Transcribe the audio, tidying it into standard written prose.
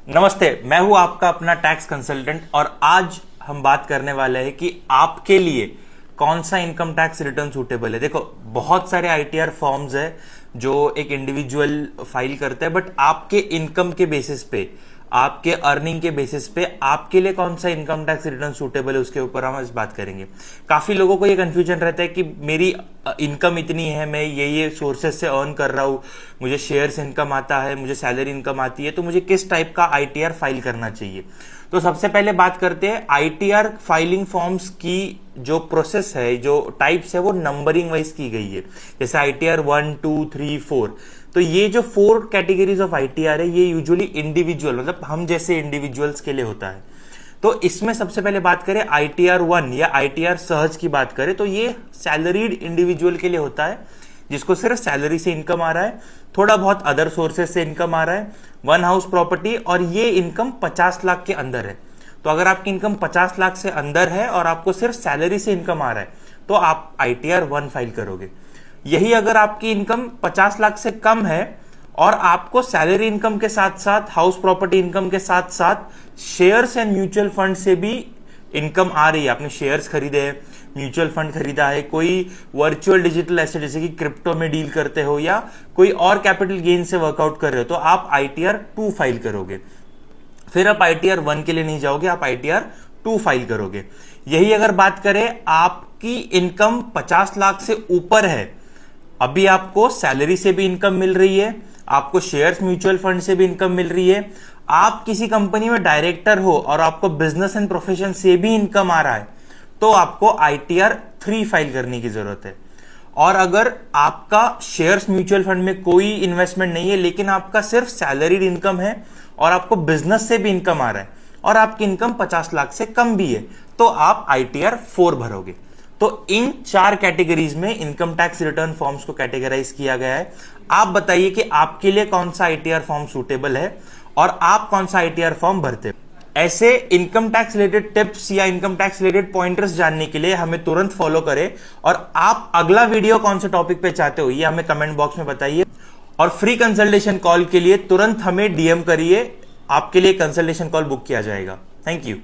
नमस्ते, मैं हूं आपका अपना टैक्स कंसल्टेंट और आज हम बात करने वाले हैं कि आपके लिए कौन सा इनकम टैक्स रिटर्न सूटेबल है। देखो, बहुत सारे आईटीआर फॉर्म्स है जो एक इंडिविजुअल फाइल करता है, बट आपके इनकम के बेसिस पे, आपके अर्निंग के बेसिस पे आपके लिए कौन सा इनकम टैक्स रिटर्न सूटेबल है उसके ऊपर हम आज बात करेंगे। काफी लोगों को ये कंफ्यूजन रहता है कि मेरी इनकम इतनी है, मैं ये सोर्सेस से अर्न कर रहा हूं, मुझे शेयर्स इनकम आता है, मुझे सैलरी इनकम आती है, तो मुझे किस टाइप का आईटीआर फाइल करना चाहिए। तो सबसे पहले बात करते हैं आईटीआर फाइलिंग फॉर्म्स की। जो प्रोसेस है, जो टाइप्स है, वो नंबरिंग वाइज की गई है, जैसे आईटीआर 1, 2, 3, 4। तो ये जो 4 कैटेगरीज ऑफ आईटीआर है, ये यूजुअली इंडिविजुअल, मतलब हम जैसे इंडिविजुअल्स के लिए होता है। तो इसमें सबसे पहले बात करें आईटीआर 1 या आईटीआर सहज की बात करें, तो ये सैलरीड इंडिविजुअल के लिए होता है, जिसको सिर्फ सैलरी से इनकम आ रहा है, थोड़ा बहुत अदर सोर्सेज से इनकम आ रहा है, वन हाउस प्रॉपर्टी, और ये इनकम 50 लाख के अंदर है। तो अगर आपकी इनकम 50 लाख से अंदर है और आपको सिर्फ सैलरी से इनकम आ रहा है, तो आप आईटीआर 1 फाइल करोगे। यही अगर आपकी इनकम 50 लाख से कम है और आपको सैलरी इनकम के साथ साथ, हाउस प्रॉपर्टी इनकम के साथ साथ शेयर्स एंड म्यूचुअल फंड से भी इनकम आ रही है, आपने शेयर्स खरीदे हैं, म्यूचुअल फंड खरीदा है, कोई वर्चुअल डिजिटल एसेट जैसे कि क्रिप्टो में डील करते हो या कोई और कैपिटल गेन से वर्कआउट कर रहे हो, तो आप आईटीआर 2 फाइल करोगे। फिर आप आईटीआर 1 के लिए नहीं जाओगे, आप आईटीआर 2 फाइल करोगे। यही अगर बात करें, आपकी इनकम 50 लाख से ऊपर है, अभी आपको सैलरी से भी इनकम मिल रही है, आपको शेयर्स म्यूचुअल फंड से भी इनकम मिल रही है, आप किसी कंपनी में डायरेक्टर हो और आपको बिजनेस एंड प्रोफेशन से भी इनकम आ रहा है, तो आपको आईटीआर 3 फाइल करने की जरूरत है। और अगर आपका शेयर्स म्यूचुअल फंड में कोई इन्वेस्टमेंट नहीं है, लेकिन आपका सिर्फ सैलरीड इनकम है और आपको बिजनेस से भी इनकम आ रहा है और आपकी इनकम 50 लाख से कम भी है, तो आप आईटीआर 4 भरोगे। तो इन 4 कैटेगरीज में इनकम टैक्स रिटर्न फॉर्म्स को कैटेगराइज किया गया है। आप बताइए कि आपके लिए कौन सा आईटीआर फॉर्म सूटेबल है और आप कौन सा आईटीआर फॉर्म भरते हैं। ऐसे इनकम टैक्स रिलेटेड टिप्स या इनकम टैक्स रिलेटेड पॉइंटर्स जानने के लिए हमें तुरंत फॉलो करें, और आप अगला वीडियो कौन से टॉपिक पे चाहते हो ये हमें कमेंट बॉक्स में बताइए। और फ्री कंसल्टेशन कॉल के लिए तुरंत हमें डीएम करिए, आपके लिए कंसल्टेशन कॉल बुक किया जाएगा। Thank you.